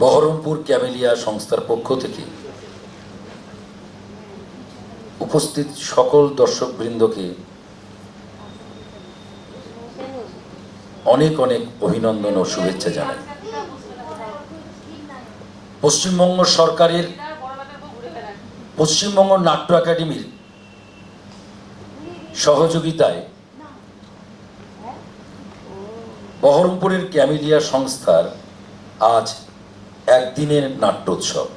Baharampur camellia সংস্থার পক্ষ থেকে উপস্থিত সকল দর্শকবৃন্দকে অনেক অনেক অভিনন্দন ও শুভেচ্ছা জানাই। পশ্চিমবঙ্গ সরকারের পশ্চিমবঙ্গ নাট্য একাডেমির সহযোগিতায় বহরমপুরের ক্যামেলিয়া সংস্থার আজ একদিনের নাট্যোৎসব।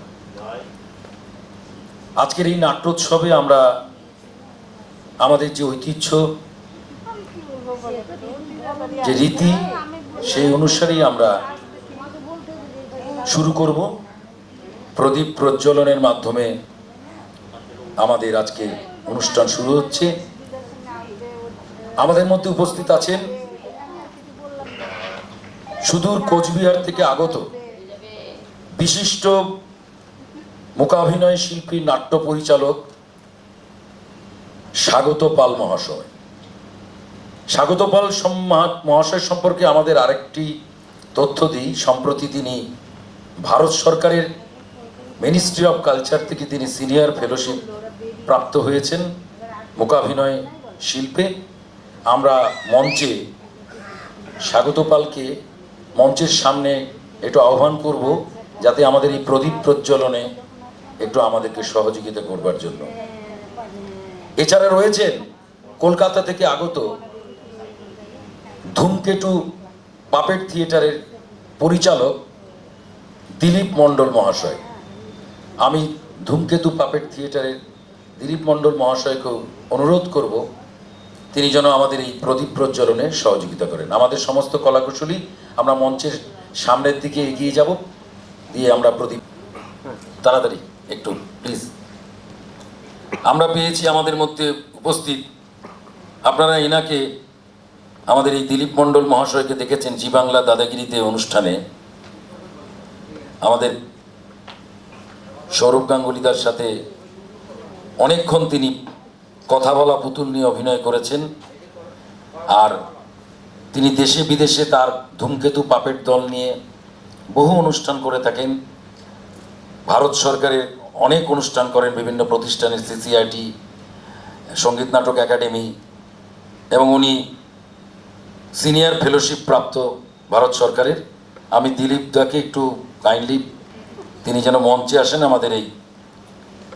আজকের এই নাট্যোৎসবে আমরা আমাদের যে ঐতিহ্য, যে রীতি, সেই অনুসারেই আমরা শুরু করব। প্রদীপ প্রজ্বলনের মাধ্যমে আমাদের আজকে অনুষ্ঠান শুরু হচ্ছে। আমাদের মধ্যে উপস্থিত আছেন সুদূর কোচবিহার থেকে আগত বিশিষ্ট মূকাভিনয় শিল্পী, নাট্য পরিচালক স্বাগত পাল মহাশয়। স্বাগত পাল মহাশয় সম্পর্কে আমাদের আরেকটি তথ্য দিই। সম্প্রতি তিনি ভারত সরকারের মিনিস্ট্রি অফ কালচার থেকে তিনি সিনিয়র ফেলোশিপ প্রাপ্ত হয়েছেন মূকাভিনয় শিল্পে। আমরা মঞ্চে স্বাগত পালকে মঞ্চের সামনে একটু আহ্বান করব, যাতে আমাদের এই প্রদীপ প্রজ্বলনে একটু আমাদেরকে সহযোগিতা করবার জন্য। এছাড়া রয়েছেন কলকাতা থেকে আগত ধূমকেতু পাপেট থিয়েটারের পরিচালক দিলীপ মণ্ডল মহাশয়। আমি ধূমকেতু পাপেট থিয়েটারের দিলীপ মণ্ডল মহাশয়কে অনুরোধ করব তিনি যেন আমাদের এই প্রদীপ প্রজ্বলনে সহযোগিতা করেন। আমাদের সমস্ত কলাকুশলী আমরা মঞ্চের সামনের দিকে এগিয়ে যাব, দিয়ে আমরা প্রদীপ তাড়াতাড়ি একটু প্লিজ। আমরা পেয়েছি আমাদের মধ্যে উপস্থিত, আপনারা এনাকে আমাদের এই দিলীপ মণ্ডল মহাশয়কে দেখেছেন জি বাংলা দাদাগিরিতে অনুষ্ঠানে আমাদের সৌরভ গাঙ্গুলিদার সাথে অনেকক্ষণ তিনি কথা বলা পুতুল নিয়ে অভিনয় করেছেন। আর তিনি দেশে বিদেশে তার ধূমকেতু পাপেট দল নিয়ে বহু অনুষ্ঠান করে থাকেন। ভারত সরকারের অনেক অনুষ্ঠান করেন বিভিন্ন প্রতিষ্ঠানের, সিসিআইটি, সঙ্গীত নাটক একাডেমি, এবং উনি সিনিয়র ফেলোশিপ প্রাপ্ত ভারত সরকারের। আমি দিলীপ দাকে একটু কাইন্ডলি তিনি যেন মঞ্চে আসেন, আমাদের এই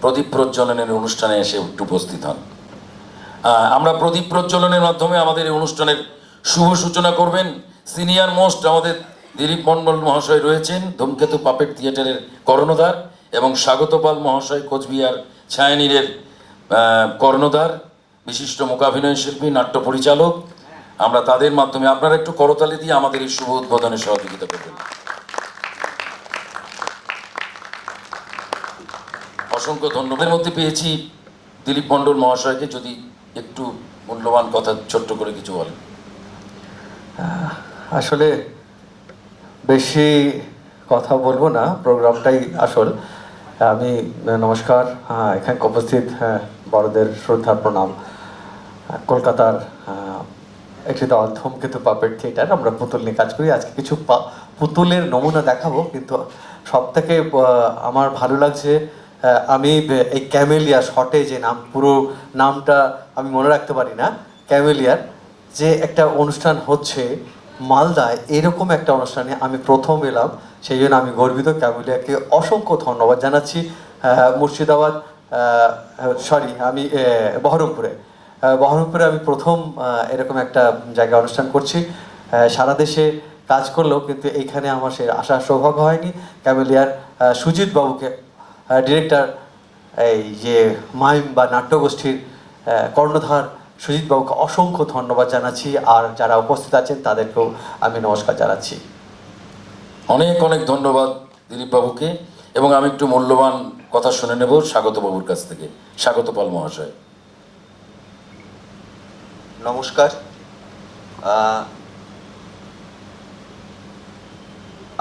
প্রদীপ প্রজ্বলনের অনুষ্ঠানে এসে একটু উপস্থিত হন। আমরা প্রদীপ প্রজ্বলনের মাধ্যমে আমাদের এই অনুষ্ঠানের শুভ সূচনা করবেন। সিনিয়র মোস্ট আমাদের দিলীপ মণ্ডল মহাশয় রয়েছেন, ধূমকেতু পাপেট থিয়েটারের কর্ণধার, এবং স্বাগত পাল মহাশয় কোচবিহার ছায়ানীরের কর্ণধার, বিশিষ্ট মূকাভিনয় শিল্পী, নাট্য পরিচালক। আমরা তাদের মাধ্যমে আপনারা একটু করতালি দিয়ে আমাদের এই শুভ উদ্বোধনে সহযোগিতা করবেন। অসংখ্য ধন্যবাদের মধ্যে পেয়েছি দিলীপ মণ্ডল মহাশয়কে, যদি একটু মূল্যবান কথা ছোট্ট করে কিছু বলেন। আসলে বেশি কথা বলবো না, প্রোগ্রামটাই আসল। আমি নমস্কার, এখানে উপস্থিত বড়দের শ্রদ্ধা প্রণাম। কলকাতার একটি দল ধূমকেতু পাপেট থিয়েটার, আমরা পুতুল নিয়ে কাজ করি। আজকে কিছু পুতুলের নমুনা দেখাবো, কিন্তু সব থেকে আমার ভালো লাগছে আমি এই ক্যামেলিয়া শর্টে যে নাম, পুরো নামটা আমি মনে রাখতে পারি না, ক্যামেলিয়ার যে একটা অনুষ্ঠান হচ্ছে মালদায়, এরকম একটা অনুষ্ঠানে আমি প্রথম এলাম, সেই জন্য আমি গর্বিত। ক্যামেলিয়াকে অসংখ্য ধন্যবাদ জানাচ্ছি। মুর্শিদাবাদ আমি বহরমপুরে আমি প্রথম এরকম একটা জায়গায় অনুষ্ঠান করছি। সারা দেশে কাজ করলেও কিন্তু এইখানে আমার সে আসার সৌভাগ্য হয়নি। ক্যামেলিয়ার সুজিত বাবুকে, ডিরেক্টর, এই যে মাইম বা নাট্যগোষ্ঠীর কর্ণধার সুজিত বাবুকে অসংখ্য ধন্যবাদ জানাচ্ছি। আর যারা উপস্থিত আছেন তাদেরকেও আমি নমস্কার জানাচ্ছি। অনেক অনেক ধন্যবাদ দিলীপ বাবুকে, এবং আমি একটু মূল্যবান কথা শুনে নেব স্বাগত বাবুর কাছ থেকে। স্বাগত পাল মহাশয়। নমস্কার।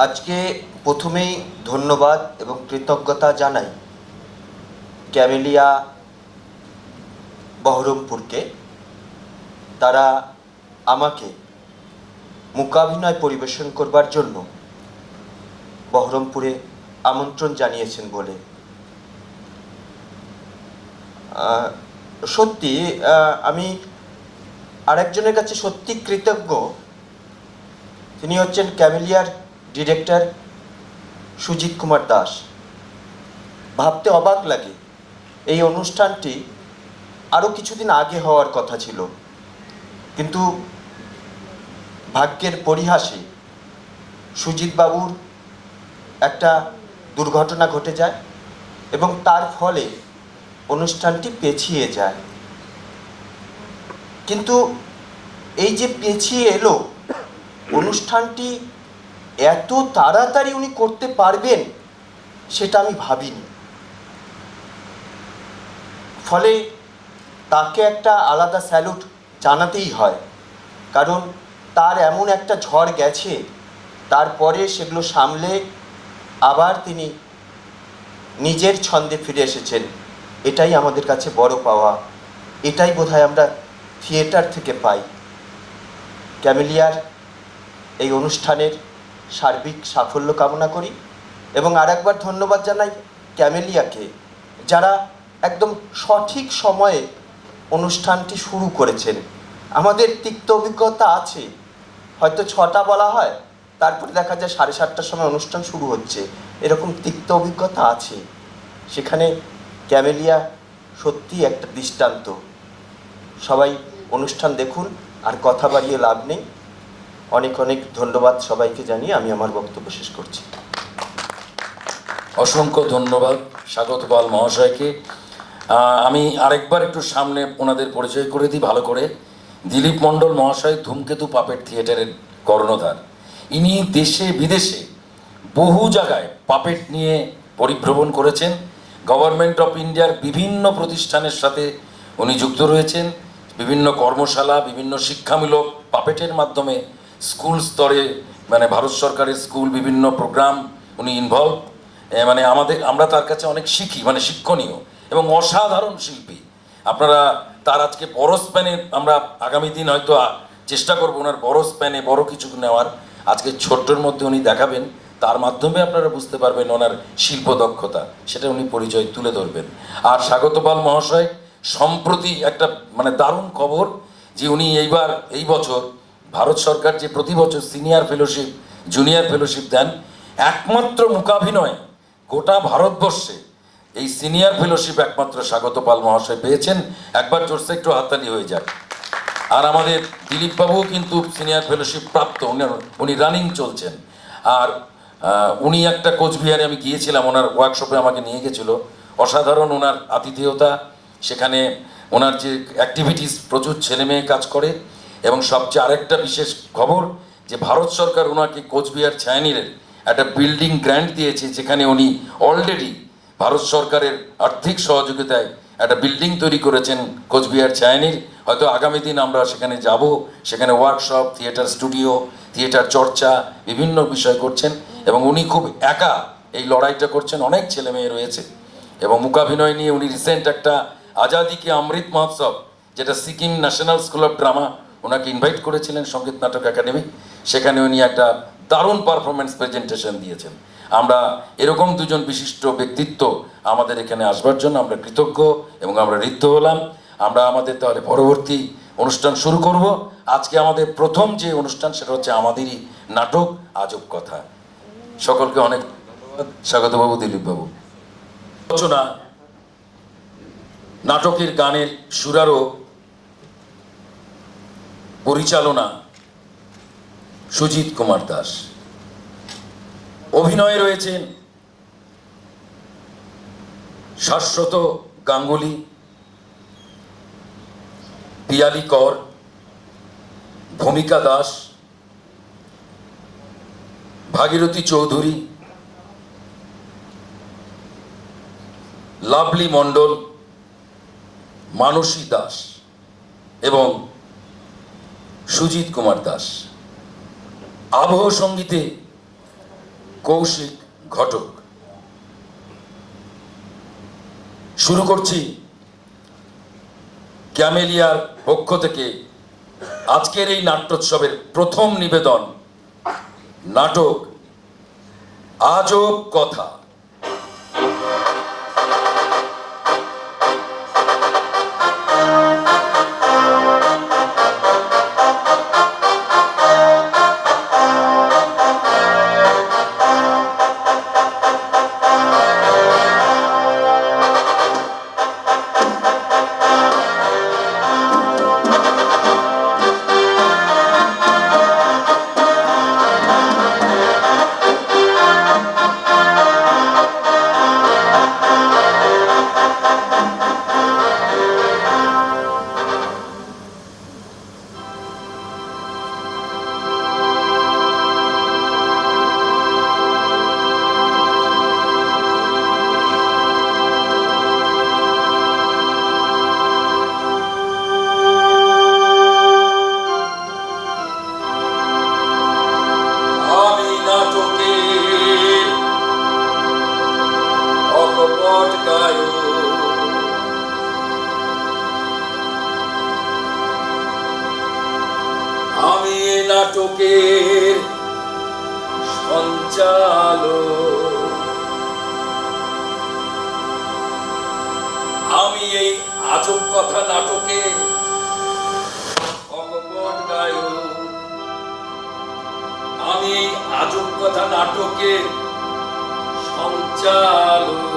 আজকে প্রথমেই ধন্যবাদ এবং কৃতজ্ঞতা জানাই ক্যামেলিয়া বহরমপুরকে। তারা আমাকে মূকাভিনয় পরিবেশন করবার জন্য বহরমপুরে আমন্ত্রণ জানিয়েছেন বলে। সত্যি আমি আরেকজনের কাছে সত্যি কৃতজ্ঞ। তিনি হচ্ছেন ক্যামেলিয়ার ডিরেক্টর সুজিত কুমার দাস। ভাবতে অবাক লাগে, এই অনুষ্ঠানটি আরও কিছুদিন আগে হওয়ার কথা ছিল, কিন্তু ভাগ্যের পরিহাসে সুজিত বাবুর একটা দুর্ঘটনা ঘটে যায় এবং তার ফলে অনুষ্ঠানটি পেছিয়ে যায়। কিন্তু এই যে পেছিয়ে এলো, অনুষ্ঠানটি এত তাড়াতাড়ি উনি করতে পারবেন সেটা আমি ভাবিনি। ফলে তাকে একটা আলাদা স্যালুট জানাতেই হয়, কারণ তার এমন একটা ঝড় গেছে, তারপরে সেগুলো সামলে আবার তিনি নিজের ছন্দে ফিরে এসেছেন। এটাই আমাদের কাছে বড় পাওয়া, এটাই বোধহয় আমরা থিয়েটার থেকে পাই। ক্যামেলিয়ার এই অনুষ্ঠানের সার্বিক সাফল্য কামনা করি এবং আরেকবার ধন্যবাদ জানাই ক্যামেলিয়াকে, যারা একদম সঠিক সময়ে অনুষ্ঠানটি শুরু করেছেন। আমাদের তিক্ত অভিজ্ঞতা আছে, হয়তো 6টা বলা হয়, তারপরে দেখা যায় 7:30টার সময় অনুষ্ঠান শুরু হচ্ছে, এরকম তিক্ত অভিজ্ঞতা আছে। সেখানে ক্যামেলিয়া সত্যি একটা দৃষ্টান্ত। সবাই অনুষ্ঠান দেখুন, আর কথা বাড়িয়ে লাভ নেই। অনেক অনেক ধন্যবাদ সবাইকে জানিয়ে আমি আমার বক্তব্য শেষ করছি। অসংখ্য ধন্যবাদ স্বাগত পাল মহাশয়কে। আমি আরেকবার একটু সামনে ওনাদের পরিচয় করে দিই ভালো করে। দিলীপ মণ্ডল মহাশয় ধূমকেতু পাপেট থিয়েটারের কর্ণধার। ইনি দেশে বিদেশে বহু জায়গায় পাপেট নিয়ে পরিভ্রমণ করেছেন। গভর্নমেন্ট অফ ইন্ডিয়ার বিভিন্ন প্রতিষ্ঠানের সাথে উনি যুক্ত রয়েছেন। বিভিন্ন কর্মশালা, বিভিন্ন শিক্ষামূলক পাপেটের মাধ্যমে স্কুল স্তরে, মানে ভারত সরকারের স্কুল বিভিন্ন প্রোগ্রাম উনি ইনভলভ। মানে আমরা তার কাছে অনেক শিখি, মানে শিক্ষণীয় এবং অসাধারণ শিল্পী। আপনারা তার আজকে বড় স্প্যানে, আমরা আগামী দিন হয়তো চেষ্টা করবো ওনার বড় স্প্যানে বড় কিছু নেওয়ার। আজকে ছোট্টর মধ্যে উনি দেখাবেন, তার মাধ্যমে আপনারা বুঝতে পারবেন ওনার শিল্প দক্ষতা, সেটা উনি পরিচয় তুলে ধরবেন। আর স্বাগত পাল মহাশয় সম্প্রতি একটা মানে দারুণ খবর যে উনি এই বছর ভারত সরকার যে প্রতি বছর সিনিয়র ফেলোশিপ, জুনিয়র ফেলোশিপ দেন, একমাত্র মূকাভিনয় গোটা ভারতবর্ষে এই সিনিয়র ফেলোশিপ একমাত্র স্বাগত পাল মহাশয় পেয়েছেন। একবার জোরসে একটু হাততালি হয়ে যাক। আর আমাদের দিলীপবাবুও কিন্তু সিনিয়র ফেলোশিপ প্রাপ্ত, উনি রানিং চলছেন। আর উনি একটা কোচবিহারে আমি গিয়েছিলাম, ওনার ওয়ার্কশপে আমাকে নিয়ে গেছিলো। অসাধারণ ওনার আতিথেয়তা, সেখানে ওনার যে অ্যাক্টিভিটিস, প্রচুর ছেলে মেয়ে কাজ করে। এবং সবচেয়ে আরেকটা বিশেষ খবর যে ভারত সরকার ওনাকে কোচবিহার ছায়ানিরের একটা বিল্ডিং গ্র্যান্ট দিয়েছে, যেখানে উনি অলরেডি ভারত সরকারের আর্থিক সহযোগিতায় একটা বিল্ডিং তৈরি করেছেন কোচবিহার ছায়ানির। হয়তো আগামী দিন আমরা সেখানে যাব, সেখানে ওয়ার্কশপ, থিয়েটার স্টুডিও, থিয়েটার চর্চা, বিভিন্ন বিষয় করছেন। এবং উনি খুব একা এই লড়াইটা করছেন, অনেক ছেলে মেয়ে রয়েছে। এবং মূকাভিনয় নিয়ে উনি রিসেন্ট একটা আজাদি কি অমৃত মহোৎসব, যেটা Sikkim national school of drama ওনাকে ইনভাইট করেছিলেন, সঙ্গীত নাটক একাডেমি, সেখানে উনি একটা দারুণ পারফরমেন্স প্রেজেন্টেশন দিয়েছেন। আমরা এরকম দুজন বিশিষ্ট ব্যক্তিত্ব আমাদের এখানে আসবার জন্য আমরা কৃতজ্ঞ এবং আমরা ঋদ্ধ হলাম। আমরা আমাদের তাহলে পরবর্তী অনুষ্ঠান শুরু করব। আজকে আমাদের প্রথম যে অনুষ্ঠান সেটা হচ্ছে আমাদেরই নাটক আজব কথা। সকলকে অনেক ধন্যবাদ। স্বাগতবাবু, দিলীপবাবু। রচনা, নাটকের গানের সুরারোপ, পরিচালনা সুজিত কুমার দাস। অভিনয়ে রয়েছেন শাশ্বত গাঙ্গুলি, পিয়ালি কর, ভূমিকা দাস, ভাগীরথী চৌধুরী, লাভলি মণ্ডল, মানসী দাস এবং সুজিত কুমার দাস। আবহ সঙ্গীতে কৌশিক ঘটক। শুরু করছি ক্যামেলিয়ার পক্ষ থেকে আজকের এই নাট্যোৎসবের প্রথম নিবেদন, নাটক আজব কথা। আমি নাটকের অকপট গায়ক, আমি এ নাটকের সঞ্চালক, আমি এই আজব কথা নাটকের অকপট গায়ক, আমি এই আজব কথা নাটকের সঞ্চালক।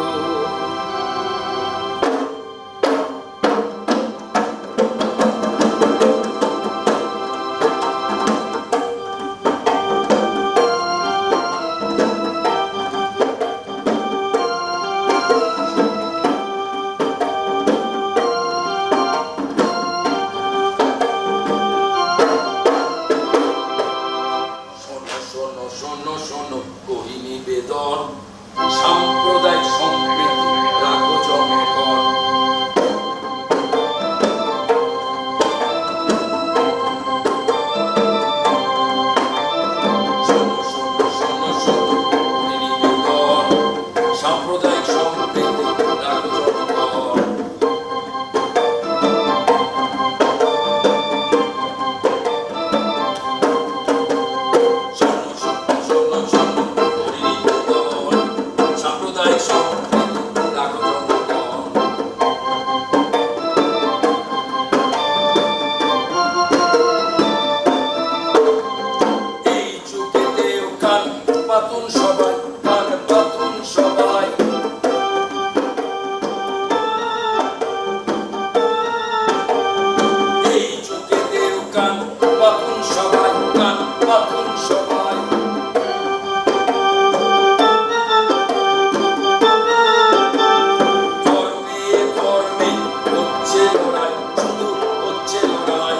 শোনো শোনো শোনো শোনো করি নিবেদন, সাম্প্রদায়িক সম্প্রীতি রাখো জনগণ। শোনো শোনো শোনো শোনো করি নিবেদন, সাম্প্রদায়িক সম্প্রীতি রাখো জনগণ। শোনো শোনো শোনো শোনো করি নিবেদন, সাম্প্রদায়িক সম্প্রীতি রাখো জনগণ। এই যুগেতেও কান পাতুন সবাই, কান পাতুন সবাই। এই যুগেতেও কান পাতুন সবাই, কান পাতুন সবাই। ধর্মে ধর্মে হচ্ছে লড়াই, শুধু হচ্ছে লড়াই।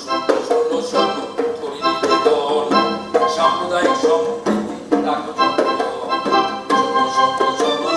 শোনো শোনো শোনো করি নিবেদন, সাম্প্রদায়িক সম্প্রীতি রাখো জনগণ। শোনো শোনো শোনো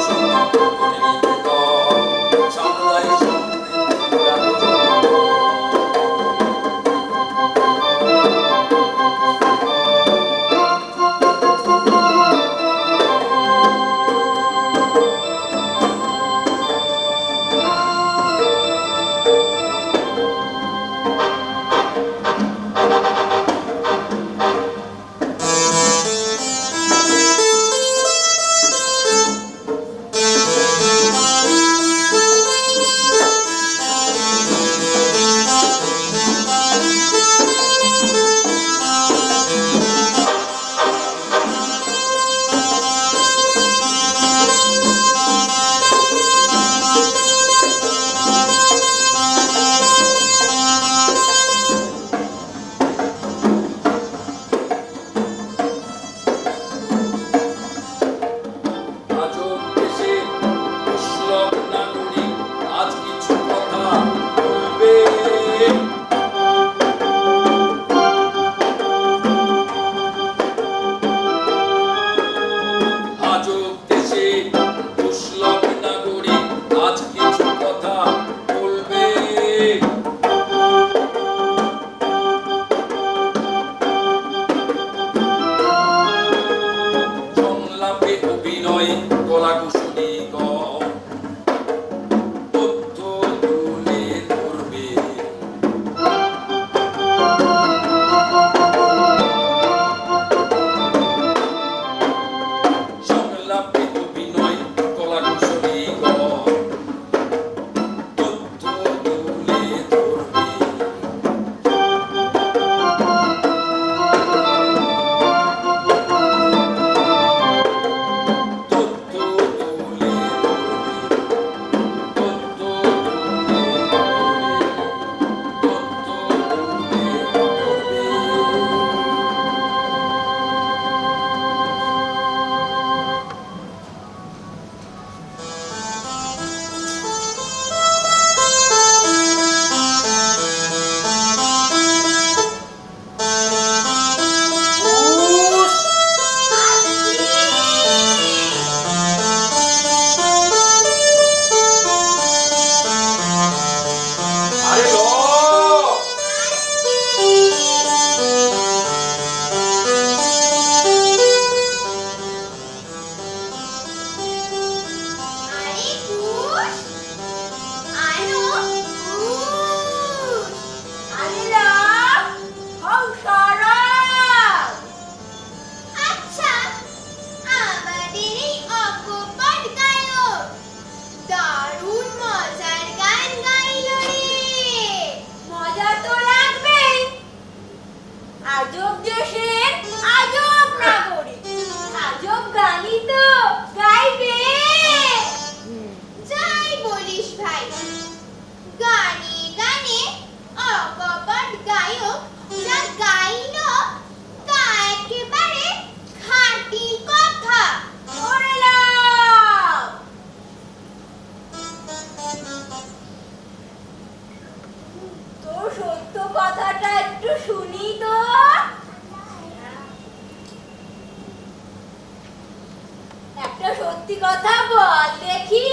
বল দেখি।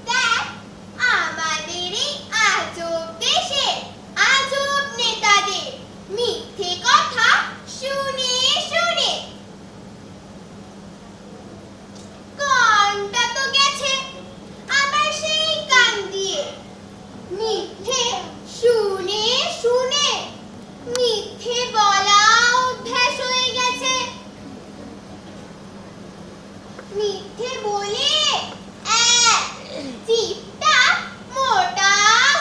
দেখ, আমাদের এই আজব দেশে আজব নেতাদের মিথ্যে কথা শুনে শুনে কানটা তো গেছে আবার সেই কান দিয়ে। মিথ্যে শুনে শুনে মিথ্যে বলা অভ্যাস হয়ে গেছে। মিথ্যে বলে জিভটা মোটা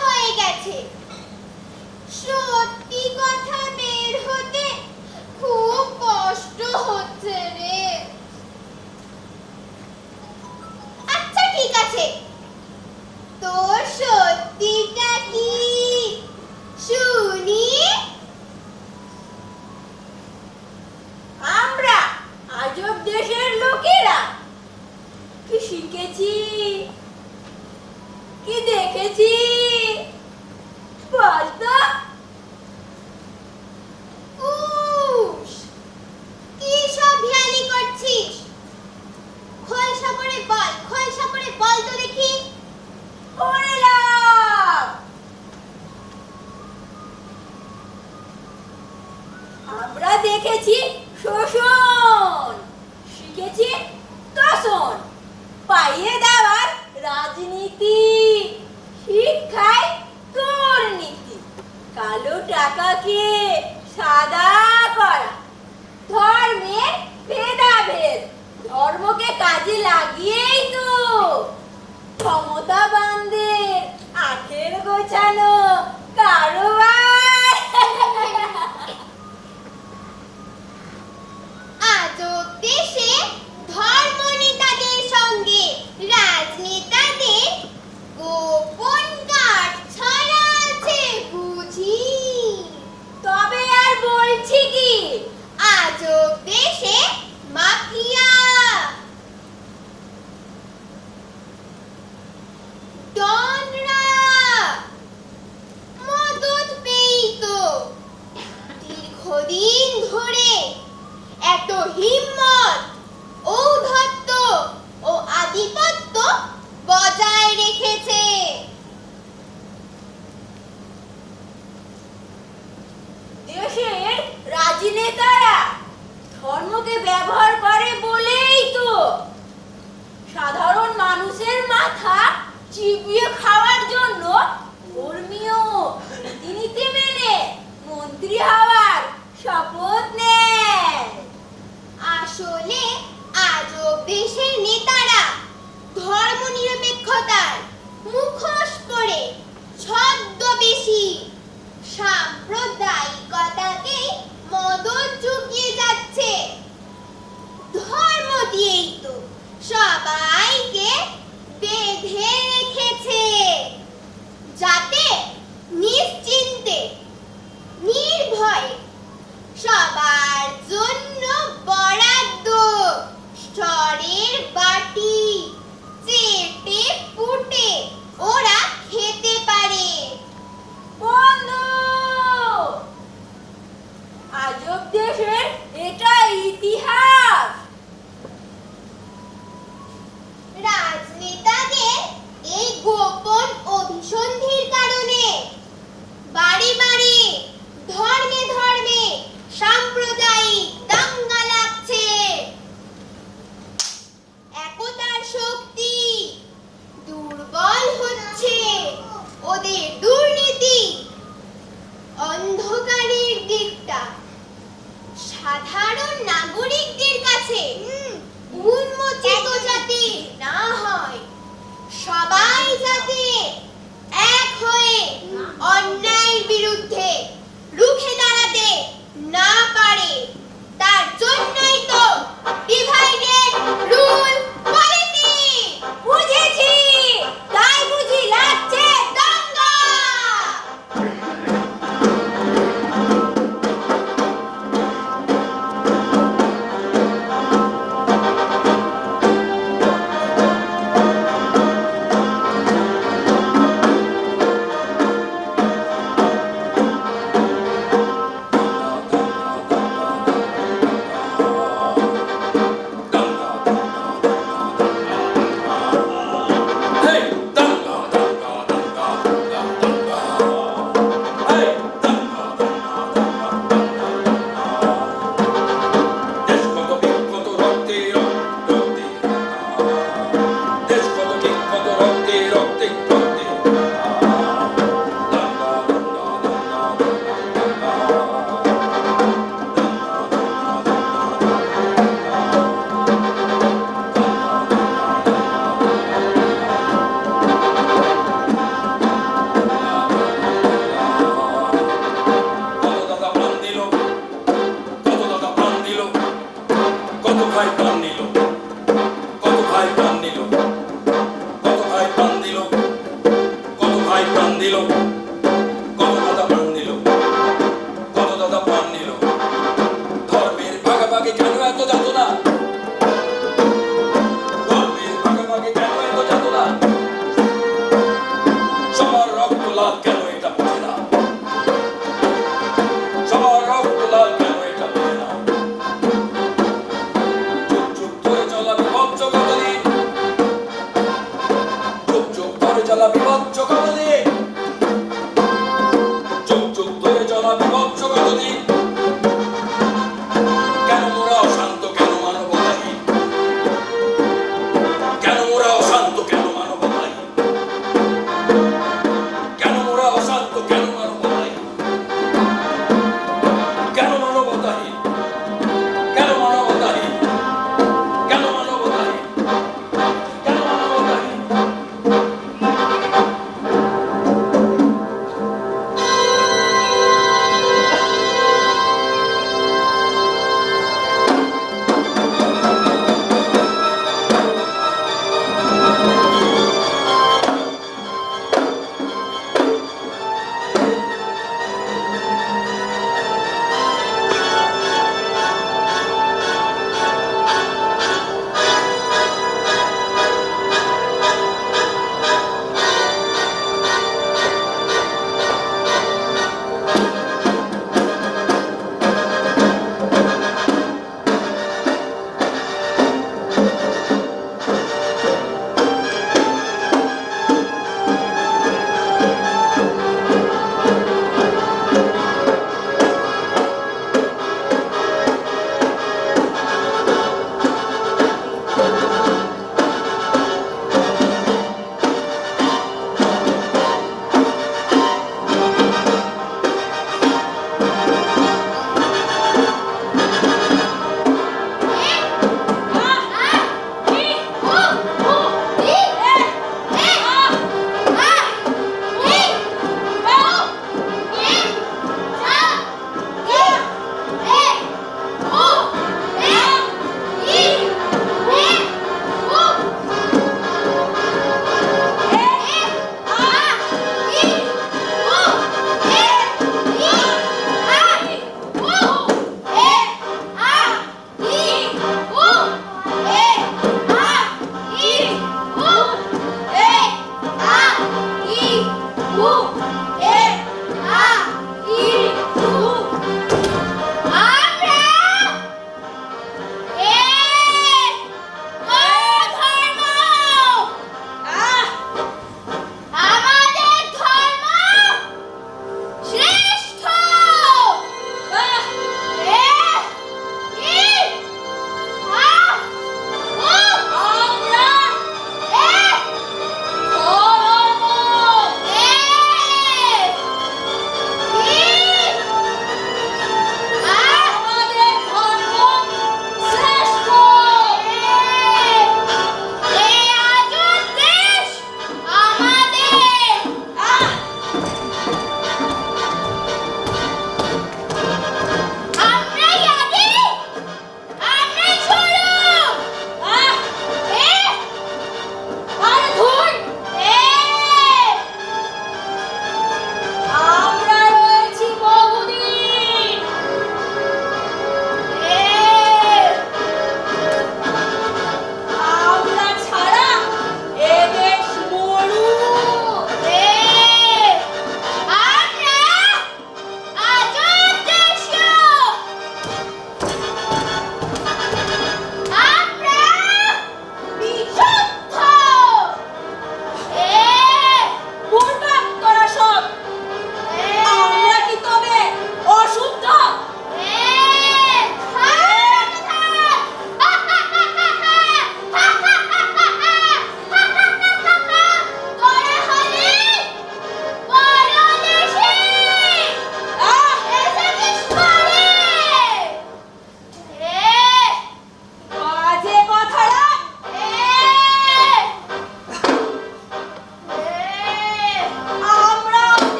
হয়ে গেছে। সত্যি কথা বের হতে খুব কষ্ট হচ্ছে রে। আচ্ছা ঠিক আছে, তোর সত্যিটা কি শুনি। আমরা আজব দেশের লোকেরা কি শিখেছি, কি দেখেছি বলতো? উস, কি সব ভ্যালি করছিস? খোলসা করে বল, খোলসা করে বল তো দেখি। ওরে লাভ! আমরা দেখেছি শোষণ, শিখেছি তোষণ, পাইয়ে দেওয়ার রাজনীতি, শিক্ষায় দুর্নীতি, কালো টাকাকে সাদা করা, ধর্মের ভেদাভেদ, ধর্মকে কাজে লাগিয়েই তো ক্ষমতাবানদের আখের গোছানো কারবার। আজব দেশে ধর্মনেতাদের সঙ্গে রাজনেতাদের গোপন গাঁট ছড়া আছে বুঝি। তবে আর বলছি কি, আজব দেশে মাফিয়া, ডনরা মদত পেয়েই তো দীর্ঘদিন ধরে এত হিম্মত, ঔদ্ধত্য ও আধিপত্য বজায় রেখেছে। দেশের রাজনেতারা ধর্মকে ব্যবহার করে বলেই তো সাধারণ মানুষের মাথা চিবিয়ে খাওয়ার জন্য ধর্মীয় রীতিনীতি মেনে মন্ত্রী হওয়ার শপথ নেয়। আসলে আজব দেশের নেতারা ধর্মনিরপেক্ষতার মুখোশ পরে ছদ্মবেশী সাম্প্রদায়িকতাকে মদত জুগিয়ে যাচ্ছে। ধর্ম দিয়েই তো সবাইকে বেঁধে রেখেছে, যাতে নিশ্চিন্তে নির্ভয়ে সবার জন্য বরাদ্দ স্তরের বাটি চেটে পুটে ওরা খেতে পারে। বন্ধু, আজব দেশের এটা ইতিহাস। রাজনেতাদের ভাই প্রাণ দিল, কত ভাই প্রাণ দিল, কত ভাই প্রাণ দিল, কত দাদা প্রাণ দিল, কত দাদা প্রাণ দিল। ধর্মের ভাগাভাগি কেন এত যাতনা, ধর্মের ভাগাভাগি কেন এত যাতনা, সবার রক্ত লাল কেন এটা বোঝে না, সবার রক্ত লাল কেন এটা বোঝে না। যুগ যুগ ধরে চলা বিভৎস কতদিন, যুগ যুগ ধরে চলা বিভৎস কতদিন, যুগ যুগ ধরে চলা বিভৎস কতদিন। কেন মোরা অশান্ত, কেন মানবতাহীন, কেন মোরা অশান্ত, কেন মানবতাহীন, কেন মোরা অশান্ত, কেন মানবতাহীন, কেন মানবতাহীন, কেন মানবতাহীন, কেন মানবতাহীন, কেন মানবতাহীন।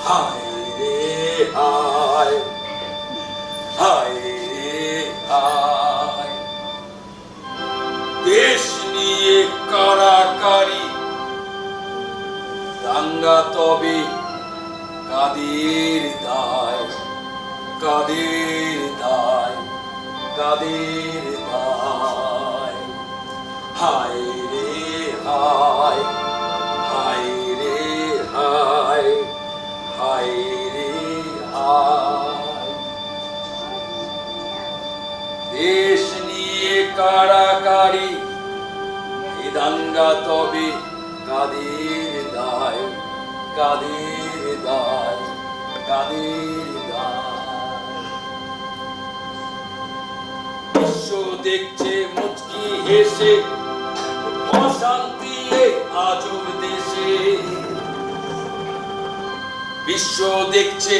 হায় রে হায়, হায় রে হায়, দেশ নিয়ে কারাকারি, দাঙ্গা তবে কাদের দায়, কাদের দায়, কাদের দায়। হায় রে হায়, হায় রে হায়, হায় রে হায়, দেশ নিয়ে কারাকারি, এ দাঙ্গা তবে কাদের দায়, কাদের দায়, কাদের দায়। বিশ্ব দেখছে মুচকি হেসে অশান্তি এ আজব দেশে, বিশ্ব দেখছে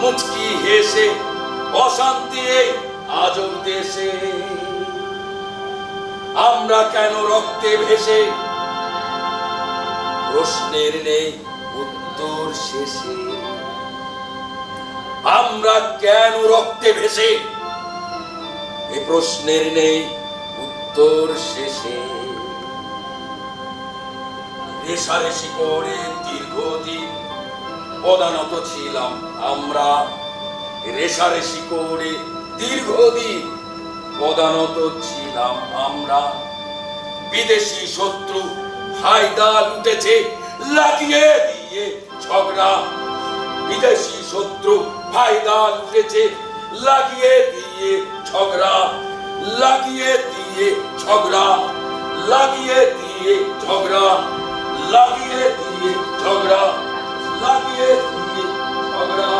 মুচকি হেসে অশান্তি এই আজব দেশে। আমরা কেন রক্তে ভেসে, প্রশ্নের নেই উত্তর শেষে। আমরা কেন রক্তে ভেসে, এ প্রশ্নের নেই উত্তর শেষে। রেশারেশি করে দীর্ঘদিন পদানত ছিলাম আমরা, রেশারেশি করে দীর্ঘদিন পদানত ছিলাম আমরা। বিদেশি শত্রু ফায়দা লুটেছে লাগিয়ে দিয়ে ঝগড়া, বিদেশি শত্রু ফায়দা লুটেছে লাগিয়ে দিয়ে ঝগড়া, লাগিয়ে দিয়ে ঝগড়া, লাগিয়ে দিয়ে ঝগড়া, লাগিয়ে দিয়ে ঝগড়া, লাগিয়ে দিয়ে ঝগড়া।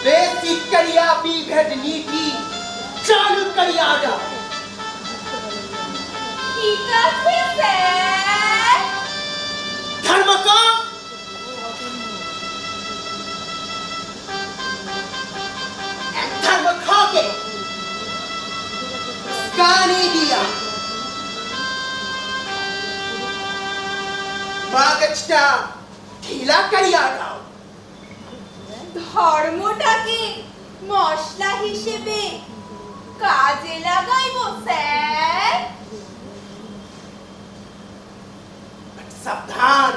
बेसिक करिया बीभेद नीति चालू करिया जा ঠিক আছে স্যার। धर्म का धर्म खा के गाने दिया मागचटा ढीला करिया जाओ ধর্মটাকে মশলা হিসেবে কাজে লাগাইবো স্যার। सावधान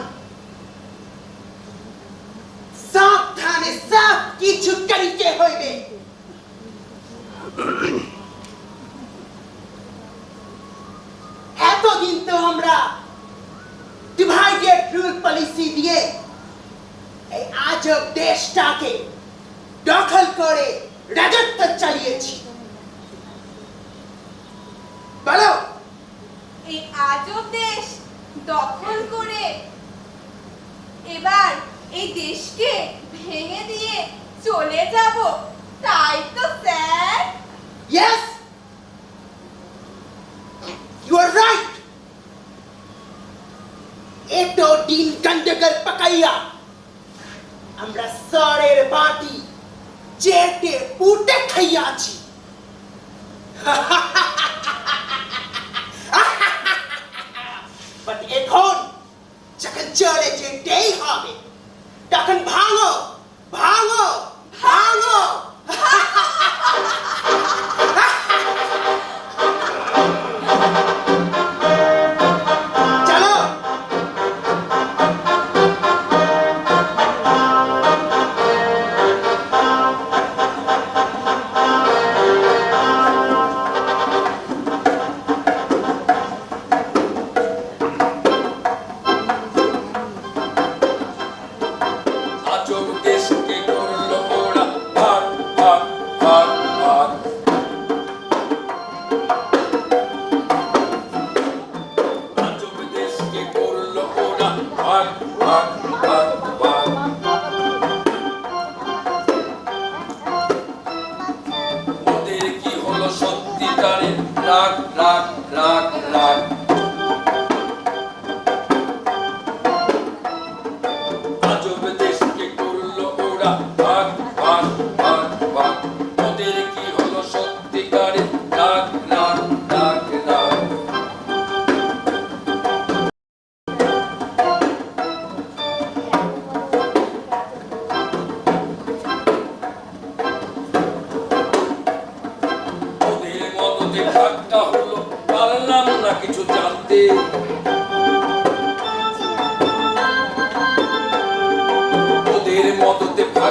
सावधाने सब কিছু করিতে হইবে এতদিন তো আমরা ডিভাইডেড রুল পলিসি দিয়ে এই আজব দেশটাকে দখল করে রাজত্ব চালিয়েছি বলো এই আজব দেশ দখল করে এবার এই দেশকে ভেঙে দিয়ে চলে যাব, তাই তো sir? Yes, you are right. এতো দিন গন্ডগোল পাকাইয়া আমরা সরের বাটি চেটে পুটে খাইয়াছি বাট এখন যখন চলে যেতেই হবে তখন ভাঙো ভাঙো ভাঙো চলো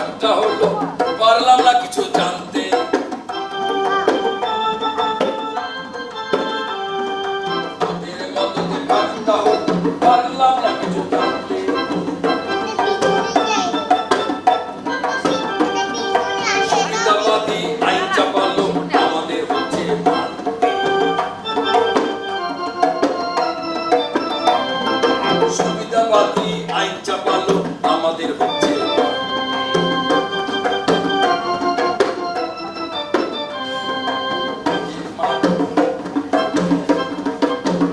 ঘাটটা হলো পারলাম না কিছু জানতে। তোদের মদতে ঘাটটা হলো পারলাম না কিছু জানতে। সুবিধাবাদী আইন চাপালো আমাদের হচ্ছে মানতে। সুবিধাবাদী আইন চাপালো আমাদের হচ্ছে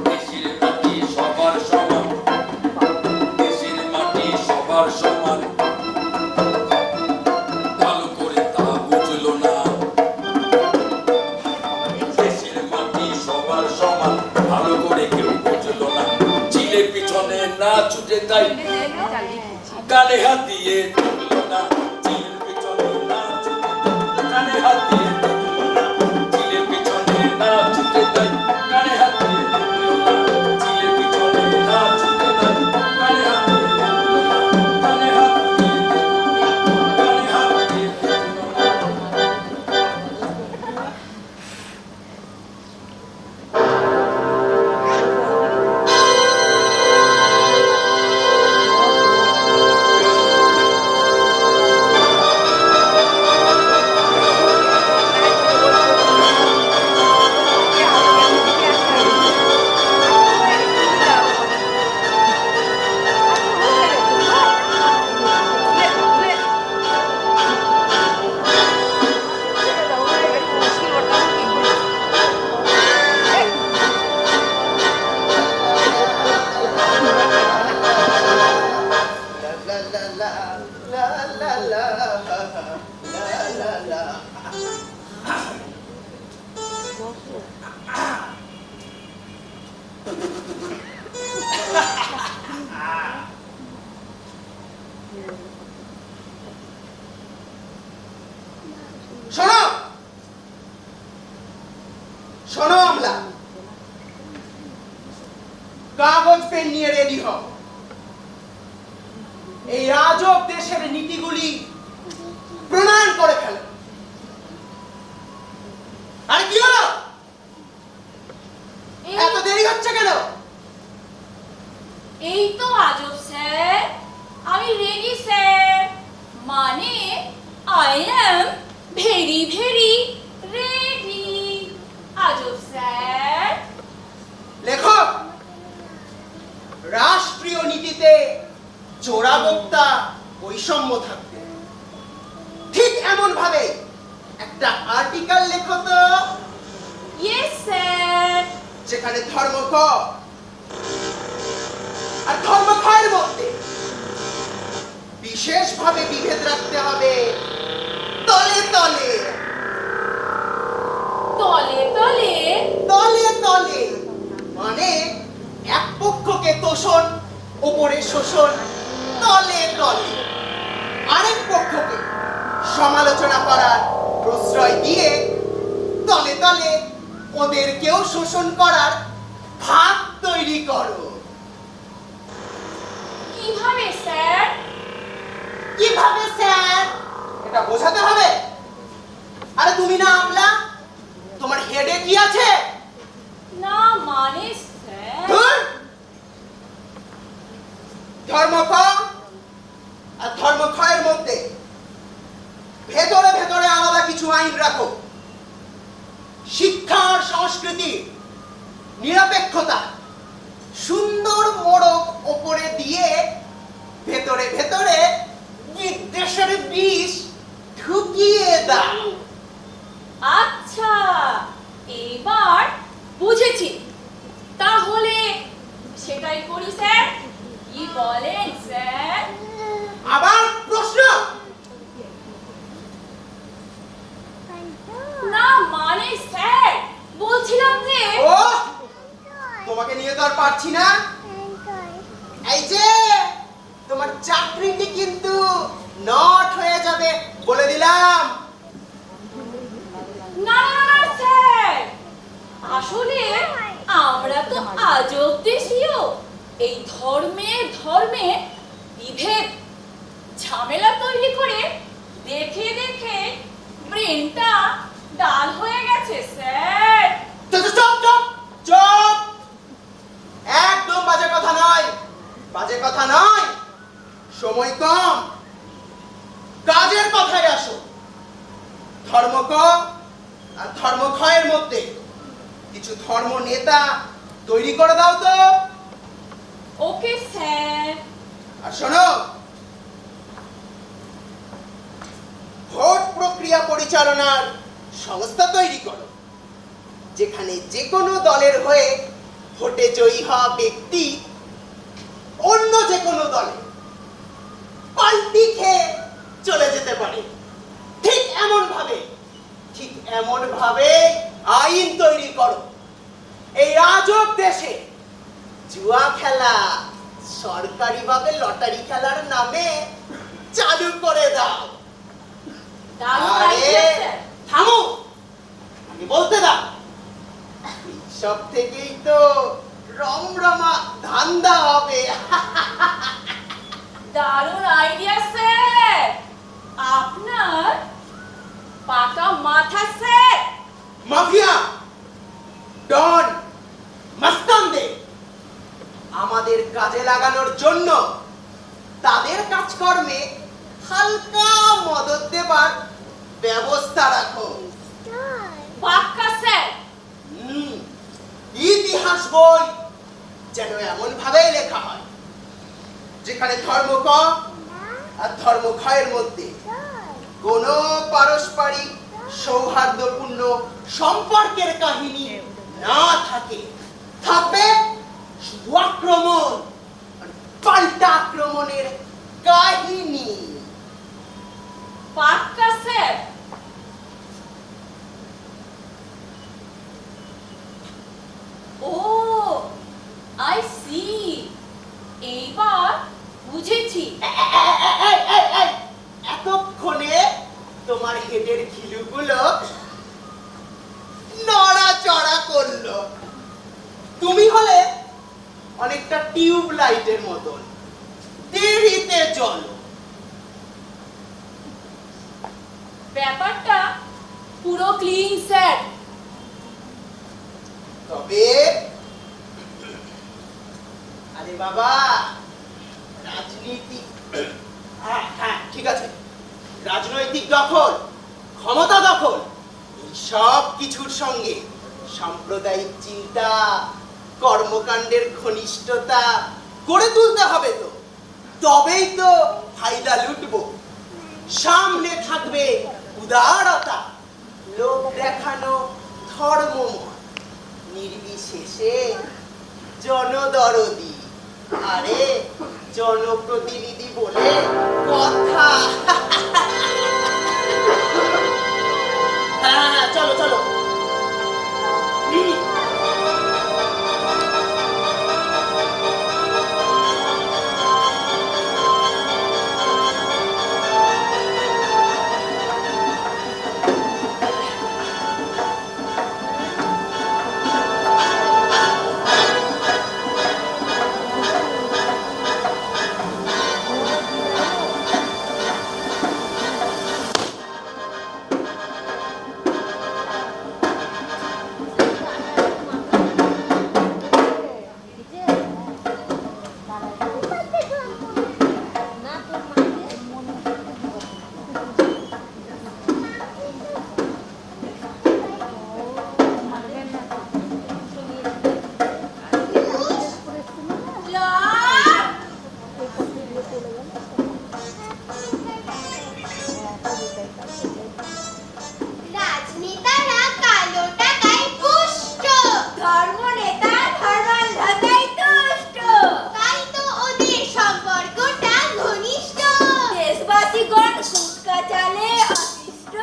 দেশের মাটি সবার সমান, দেশের মাটি সবার সমান, ভালো করে তা বুঝলো না। দেশের মাটি সবার সমান, ভালো করে কেউ বুঝলো না। চিলের পিছনে না ছুটে তাই কানে হাত দিয়ে দেখলো না। চিলের পিছনে না ছুটে কানে হাত দিয়ে দেখলো না। চিলের পিছনে না ছুটে তাই কানে হাত দিয়ে দেখলো না। চিলের পিছনে না ছুটে তাই কানে হাত দিয়ে দেখলো না। কানে হাত দিয়ে দেখলো না। কানে হাত দিয়ে দেখলো না। শোনো শোনো আমলা, কাগজ পেন নিয়ে রেডি হও। এই আজব দেশের নীতিগুলি প্রণয়ন করে ফেলো। আরে কি হলো, এত দেরি হচ্ছে কেন? এই তো আজব স্যার, আমি রেডি স্যার, মানে I am very very ready. আজব স্যার। লেখক, রাষ্ট্রীয় নীতিতে চোরাগোপ্তা বৈষম্য থাকবে। ঠিক এমন ভাবে একটা আর্টিকেল লেখো তো, ইয়েস স্যার। যেখানে ধর্মক আর ধর্মক্ষয়ের মধ্যে বিশেষভাবে বিভেদ রাখতে হবে। তলে তলে তলে তলে তলে তলে মানে এক পক্ষকে তোষণ, ওপরে শোষণ। তলে তলে আরেক পক্ষকে সমালোচনা করার প্রশ্রয় দিয়ে তলে তলে ওদেরকেও শোষণ করার ভাগ তৈরি করো। কিভাবে স্যার? কিভাবে স্যার এটা বোঝাতে হবে। আরে তুমি না আমলা, তোমার হেডে কি আছে? না মানে স্যার। ধুর! ধর্মক আর ধর্মক্ষয়ের মধ্যে ভেতরে ভেতরে আলাদা কিছু আইন রাখো। শিক্ষা আর সংস্কৃতি, নিরপেক্ষতা, সুন্দর মোড়ক ওপরে দিয়ে ভেতরে ভেতরে বিদ্বেষের বিষ ঢুকিয়ে দাও। আচ্ছা, এবার বুঝেছি। তাহলে সেটাই করি স্যার। কি বলেন স্যার? আবার প্রশ্ন? না মানে স্যার, বলছিলাম যে ও, তোমাকে নিয়ে তো আর পারছি না। এই যে তোমার চাকরিটি কিন্তু নট হয়ে যাবে বলে দিলাম। না না না স্যার, আসলে আমরা তো আজব দেশীয়। এই ধর্মে ধর্মে বিভেদ ঝামেলা তৈরি করে দেখে দেখে ব্রেনটা ডাল হয়ে গেছে স্যার। চুপ চুপ চুপ চুপ, একদম বাজে কথা নয়, বাজে কথা নয়। সময় কম, কাজের কথায় আসো। ধর্মক আর ধর্মক্ষয়ের মধ্যে কিছু ধর্ম নেতা তৈরি করে দাও তো। Okay sir. আর শোনো, ভোট প্রক্রিয়া পরিচালনার সংস্থা তৈরি করো, যেখানে যে কোনো দলের হয়ে ভোটে জয়ী হওয়া ব্যক্তি অন্য যে কোনো দলে পাল্টি খেয়ে চলে যেতে পারে। ঠিক এমন ভাবে আইন তৈরি করো, এই আজব দেশে জুয়া খেলা সরকারিভাবে লটারি খেলার নামে চালু করে দাও। দারুণ আরে আইডিয়া স্যার। থামো, আমি বলতে দাও। সব থেকেই তো রমরমা ধান্দা হবে। দারুণ আইডিয়া স্যার, আপনার পাকা মাথা স্যার। মাফিয়া, ডন, মাস্তানদের আমাদের কাজে লাগানোর জন্য তাদের কাজকর্মে হালকা মদত দেবার ব্যবস্থা রাখো। পাক্কা স্যার। ইতিহাস বই যেন এমন ভাবেই লেখা হয় যেখানে ধর্মক আর ধর্মক্ষয়ের মধ্যে কোনো পারস্পরিক সৌহার্দ্যপূর্ণ সম্পর্কের কাহিনী না থাকে। থাকবে শুধু আক্রমণ আর পাল্টা আক্রমণের কাহিনী। পাক্কা স্যার। ও আই সি, এইবার বুঝেছি। এতক্ষণে তোমার হেডের ঘিলুগুলো নড়াচড়া করলো। তুমি হলে অনেকটা টিউব লাইটের মতন, দেরিতে চলো। ব্যাপারটা পুরো ক্লিন স্যার। তবে আরে বাবা, রাজনীতি, হ্যাঁ ঠিক আছে, রাজনৈতিক দখল, ক্ষমতা দখল, এই সব কিছুর সঙ্গে সাম্প্রদায়িক চিন্তা, কর্মকাণ্ডের ঘনিষ্ঠতা গড়ে তুলতে হবে তো। তবেই তো ফায়দা লুটবো। সামনে থাকবে উদারতা, লোক দেখানো ধর্মময়, নির্বিশেষে জনদরদি, আরে জনপ্রতিনিধি বলে কথা। হ্যাঁ চলো চলো। রাজনেতারা কালো টাকায় পুষ্ট, ধর্মনেতা ধর্মাল ঢাকায় তুষ্ট, তাই তো ওদের সম্পর্কটা ঘনিষ্ঠ। দেশবাসীগণ ফুটকা চালে অতিষ্ঠ।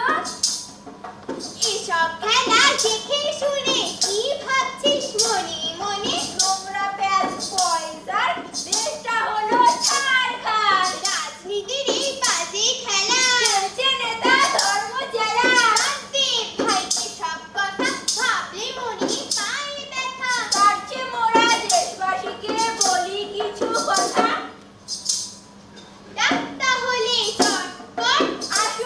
এসব খেলা দেখে শুনে কি ভাবছিস মনে মনে? নোংরা প্যাচ পয়সার দেশটা হলো ছারখার। রাজনীতির এই বাজে খেলা খেলছে নেতা ধর্ম জ্বালা। দেব ভাইকে সব কথা ভাবলে মনে পায় ব্যথা। কাটছে মোরা দেশবাসীকে বলি কিছু কথা। ডাক্তার হলে চটপট আসুন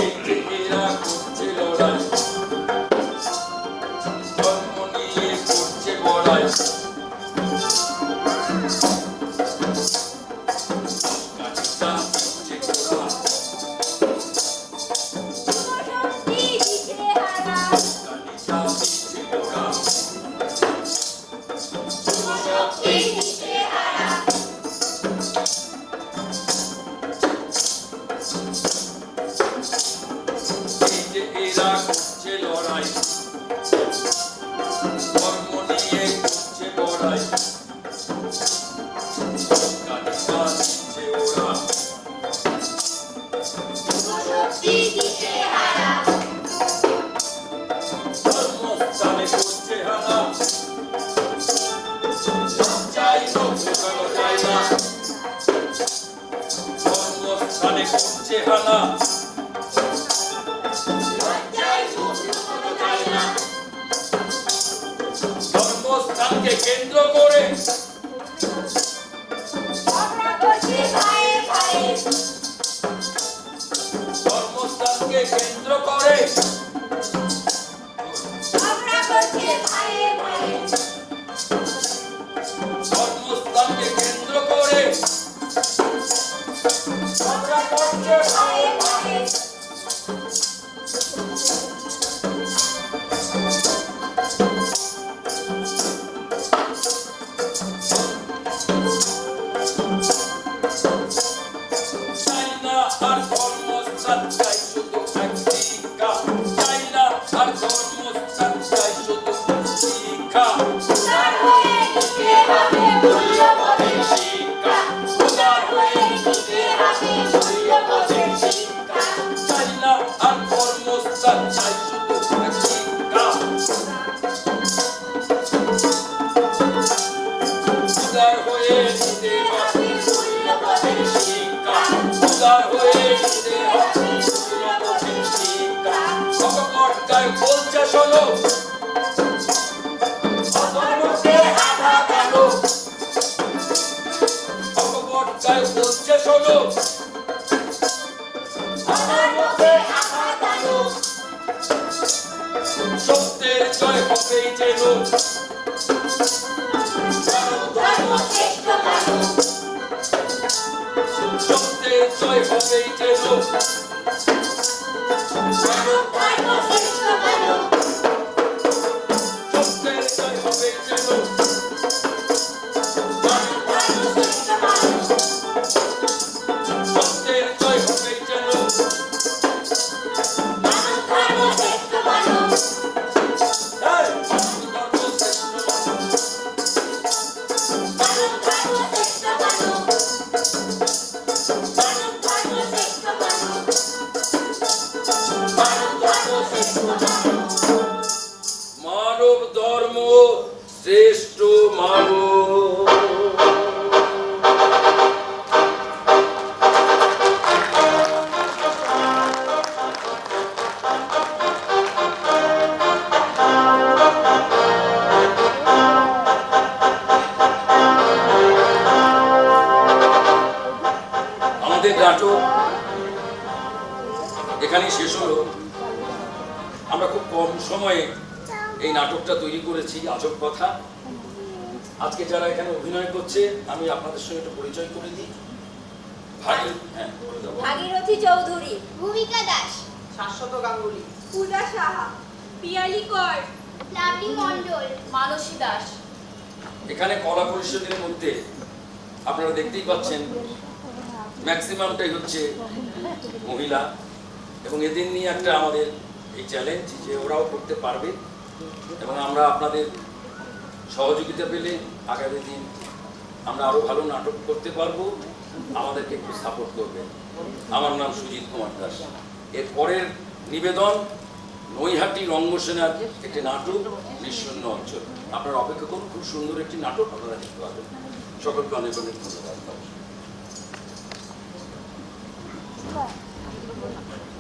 এই যে এরা করছে লড়াই, ধর্ম নিয়ে করছে বড়াই, কাঠিটা দিচ্ছে গোড়া, শক্তি দিশেহারা, কাঠিটা দিচ্ছে গোড়া, শক্তি দিশেহারা, এই যে এরা করছে লড়াই, ধর্ম নিয়ে করছে বড়াই, কাঠিটা দিচ্ছে ওরা, শক্তি দিশেহারা, ধর্মস্থানে করছে হানা, চাই ঢোকানো যায় না, ধর্মস্থানে করছে হানা, লজ্জায় মুখ লুকোনো যায় না, ধর্মস্থানকে কেন্দ্র করে আমরা করছি ভাইয়ে ভাইয়ে, ধর্মস্থানকে কেন্দ্র করে আমরা করছি ভাইয়ে ভাইয়ে, ধর্মস্থানকে কেন্দ্র করে আমরা করছি ভাইয়ে ভাইয়ে, চাই না আর ধর্মস্থান, চাই শুধু শিক্ষা, চাই না আর ধর্মস্থান, চাই শুধু শিক্ষা, উদার হয়ে নিতে হবে মূল্যবোধের শিক্ষা, উদার হয়ে নিতে হবে মূল্যবোধের শিক্ষা, চাই না আর ধর্মস্থান, চাই শুধু শিক্ষা, উদার হয়ে নিতে হবে মূল্যবোধের শিক্ষা, উদার হয়ে নিতে হবে মূল্যবোধের শিক্ষা, ভগবদ্গীতায় বলছে শোনো, অধর্মকে আঘাত আনো, ভগবদ্গীতায় বলছে শোনো, অধর্মকে আঘাত আনো, সত্যের জয় হবেই যেন, ধর্ম শ্রেষ্ঠ মানো, সত্যের জয় হবেই যেন, ধর্ম শ্রেষ্ঠ মানো, সত্যের জয় হবেই যেন, ধর্ম শ্রেষ্ঠ মানো, সত্যের জয় হবেই যেন, ধর্ম শ্রেষ্ঠ মানো, এই, ধর্ম শ্রেষ্ঠ মানো, ধর্ম শ্রেষ্ঠ মানো, ধর্ম শ্রেষ্ঠ মানো, ধর্ম শ্রেষ্ঠ মানো, মানব ধর্ম শ্রেষ্ঠ মানব। আমাদের নাটক এখানেই শেষ হলো। আমরা খুব কম সময়ে এই নাটকটা তৈরি করেছি, আজব কথা। আজকে যারা এখানে অভিনয় করছে আমি আপনাদের সঙ্গে একটু পরিচয় করে দিই। হ্যাঁ, বলে দাও। ভাগীরথী চৌধুরী, ভূমিকা দাস, শাশ্বত গাঙ্গুলি, পূজা সাহা, পিয়ালি কর, লাভলি মণ্ডল, মানসী দাস। এখানে কলা পরিষদের মধ্যে আপনারা দেখতেই পাচ্ছেন ম্যাক্সিমামটাই হচ্ছে মহিলা, এবং এদের নিয়ে একটা আমাদের এই চ্যালেঞ্জ যে ওরাও করতে পারবে, এবং আমরা আপনাদের সহযোগিতা পেলে আগামী দিন আমরা আরো ভালো নাটক করতে পারবো। আমাদেরকে একটু সাপোর্ট করবেন। আমার নাম সুজিত কুমার দাস। এর পরের নিবেদন নৈহাটি রঙ্গসেনার একটি নাটক নিঃশূন্য অঞ্চল। আপনারা অপেক্ষা করুন, খুব সুন্দর একটি নাটক আপনারা দেখতে পাবেন। সকলকে অনেক অনেক ধন্যবাদ।